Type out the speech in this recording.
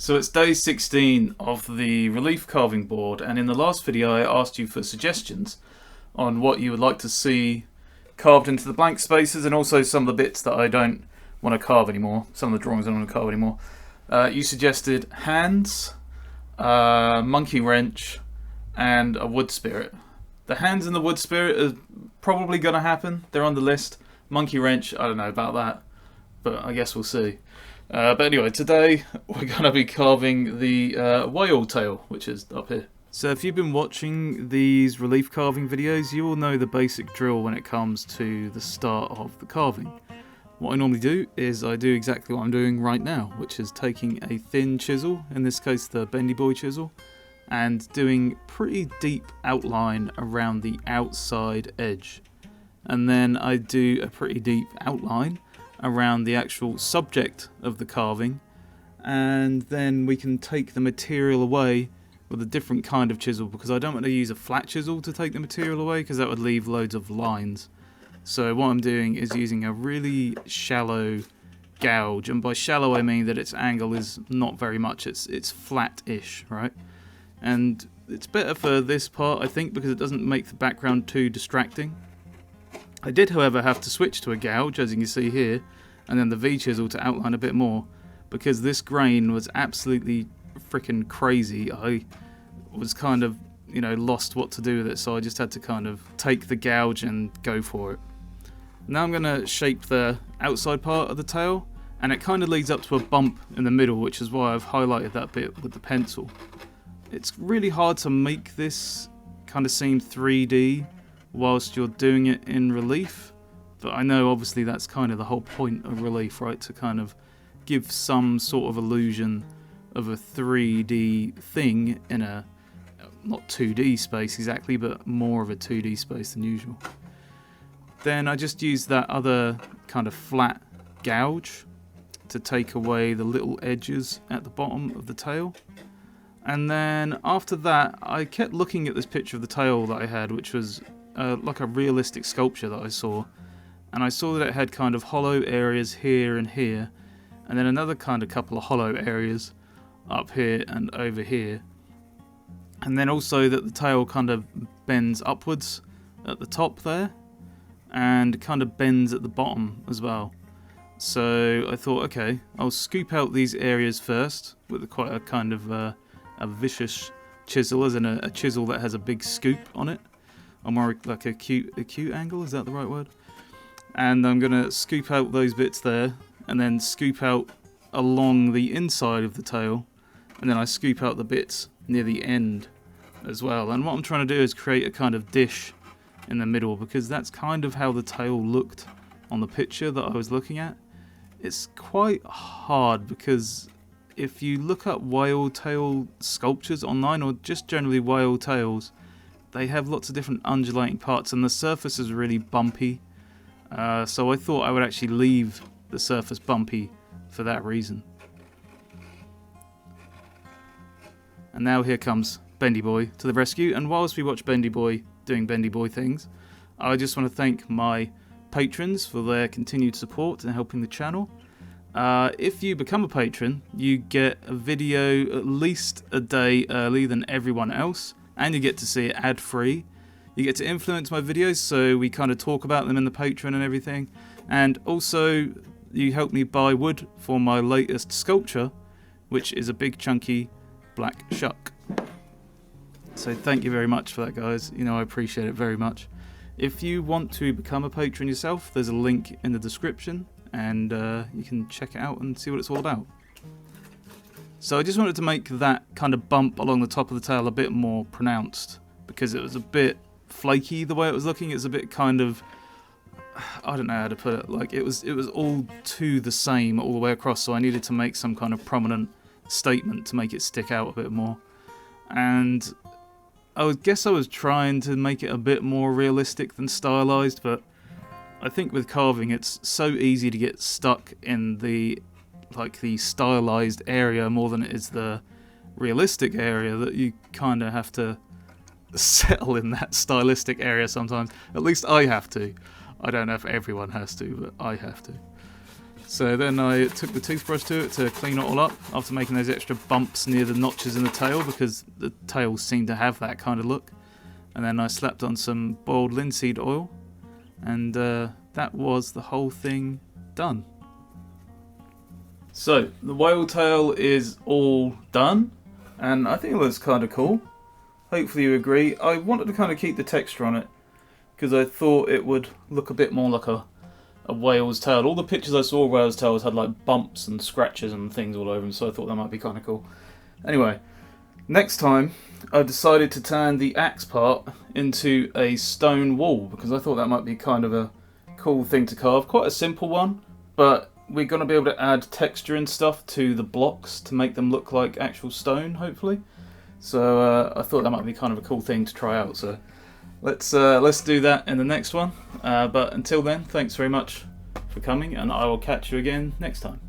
So it's day 16 of the relief carving board, and in the last video I asked you for suggestions on what you would like to see carved into the blank spaces, and also some of the bits that I don't want to carve anymore, some of the drawings I don't want to carve anymore. You suggested hands, monkey wrench, and a wood spirit. The hands and the wood spirit are probably going to happen, they're on the list. Monkey wrench, I don't know about that, but I guess we'll see. But anyway, today we're going to be carving the whale tail, which is up here. So if you've been watching these relief carving videos, you will know the basic drill when it comes to the start of the carving. What I normally do is I do exactly what I'm doing right now, which is taking a thin chisel, in this case the bendy boy chisel, and doing pretty deep outline around the outside edge. And then I do a pretty deep outline around the actual subject of the carving, and then we can take the material away with a different kind of chisel, because I don't want to use a flat chisel to take the material away because that would leave loads of lines. So what I'm doing is using a really shallow gouge, and by shallow I mean that its angle is not very much, it's flat-ish, right? And it's better for this part, I think, because it doesn't make the background too distracting. I did, however, have to switch to a gouge, as you can see here, and then the V-chisel to outline a bit more, because this grain was absolutely freaking crazy. I was kind of, lost what to do with it, so I just had to kind of take the gouge and go for it. Now I'm going to shape the outside part of the tail, and it kind of leads up to a bump in the middle, which is why I've highlighted that bit with the pencil. It's really hard to make this kind of seem 3D whilst you're doing it in relief, but I know obviously that's kind of the whole point of relief, right? To kind of give some sort of illusion of a 3D thing in a not 2D space exactly, but more of a 2D space than usual. Then I just use that other kind of flat gouge to take away the little edges at the bottom of the tail. And then after that I kept looking at this picture of the tail that I had, which was like a realistic sculpture that I saw, and I saw that it had kind of hollow areas here and here, and then another kind of couple of hollow areas up here and over here, and then also that the tail kind of bends upwards at the top there and kind of bends at the bottom as well. So I thought, okay, I'll scoop out these areas first with quite a kind of a vicious chisel, as in a chisel that has a big scoop on it. Or more like a acute angle, is that the right word? And I'm going to scoop out those bits there, and then scoop out along the inside of the tail, and then I scoop out the bits near the end as well. And what I'm trying to do is create a kind of dish in the middle, because that's kind of how the tail looked on the picture that I was looking at. It's quite hard, because if you look up whale tail sculptures online, or just generally whale tails, they have lots of different undulating parts, and the surface is really bumpy. So I thought I would actually leave the surface bumpy for that reason. And now here comes Bendy Boy to the rescue, and whilst we watch Bendy Boy doing Bendy Boy things, I just want to thank my patrons for their continued support and helping the channel. If you become a patron, you get a video at least a day early than everyone else, and you get to see it ad-free. You get to influence my videos, so we kind of talk about them in the Patreon and everything. And also, you help me buy wood for my latest sculpture, which is a big chunky black shuck. So thank you very much for that, guys. I appreciate it very much. If you want to become a patron yourself, there's a link in the description, and you can check it out and see what it's all about. So I just wanted to make that kind of bump along the top of the tail a bit more pronounced, because it was a bit flaky the way it was looking. It's a bit kind of, I don't know how to put it, like it was all too the same all the way across, so I needed to make some kind of prominent statement to make it stick out a bit more. And I guess I was trying to make it a bit more realistic than stylized, but I think with carving it's so easy to get stuck in the stylized area more than it is the realistic area, that you kind of have to settle in that stylistic area sometimes. At least I have to. I don't know if everyone has to, but I have to. So then I took the toothbrush to it to clean it all up after making those extra bumps near the notches in the tail, because the tails seem to have that kind of look. And then I slapped on some boiled linseed oil, and that was the whole thing done. So the whale tail is all done, and I think it looks kind of cool. Hopefully you agree. I wanted to kind of keep the texture on it because I thought it would look a bit more like a whale's tail. All the pictures I saw of whale's tails had like bumps and scratches and things all over them, so I thought that might be kind of cool. Anyway, next time I decided to turn the axe part into a stone wall because I thought that might be kind of a cool thing to carve. Quite a simple one, but we're going to be able to add texture and stuff to the blocks to make them look like actual stone, hopefully. So I thought that might be kind of a cool thing to try out. So let's do that in the next one. But until then, thanks very much for coming, and I will catch you again next time.